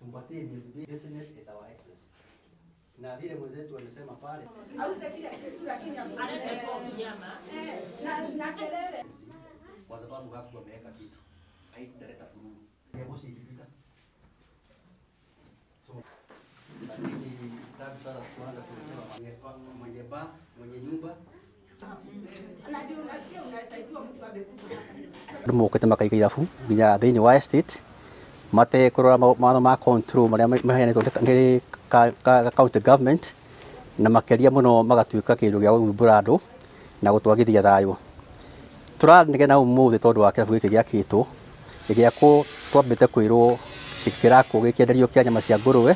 tumpatie business at our expense. Na vile mwenzetu amesema pale, kwa sababu hapo ameweka kitu haitaleta furugu. Moshi ikipita. So lakini tabu sana kuanza kusema mwenye nyumba mukete makai irafu nginya thiini wa estate mate kurora maano ma control maria maheanetwo ni county government na makeria muno magatuika kindu gia gumbura andu na gutwagithia thayo turanigena umuthi tondu wa kirafu giki giakitwo giako twambite kwirwo kiraku gikienderio kia nyama cia nguruwe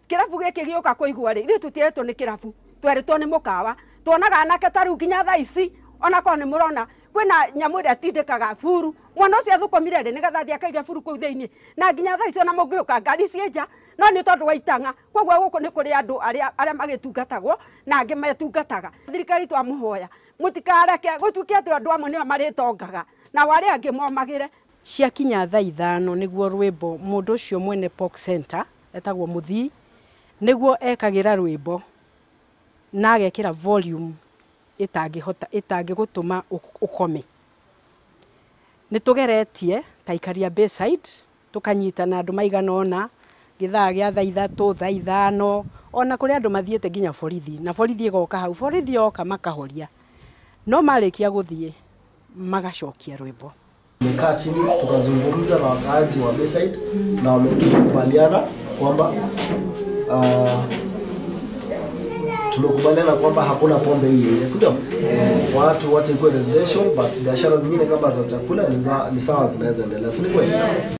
kirafu giki gioka kuigwa ri tutiretwo ni kirafu tweretwo ni mukawa tuonaga anake taru nginya thaa ici ona ko ni murona kwina nyamu ria tindikaga furu mwana ucio thukomire ri nigetha thia kaiga furu ku thiini na nginya thaa ici ona mungiuka ngari cienja no ni tondu wa itanga kogwo guku ni kuri andu aria magitungatagwo na angi metungataga thirikari twamuhoya mutikareke gutukia ati andu amwe ni maritongaga na wari angi momagire ciakinya thaa 5 niguo rwimbo mundu ucio mwene Pork Center etagwo Muthii niguo ekagira rwimbo na agekira volume itangigutuma ukome nitugeretie taikaria Bayside tukanyita na andu maigana ona githaa gia thaa 3 thaa 5 ona kuri andu mathiete nginya borithi na borithi igoka hau borithi oka makahoria no marikia guthie magacokia rwimbo. Tumekaa chini tukazungumza na wakaaji wa Bayside na wametukubaliana kwamba tumekubaliana kwamba hakuna pombe hii, sio? Watu wote kwa residential but biashara zingine kama za chakula ni sawa zinaweza endelea, si kweli?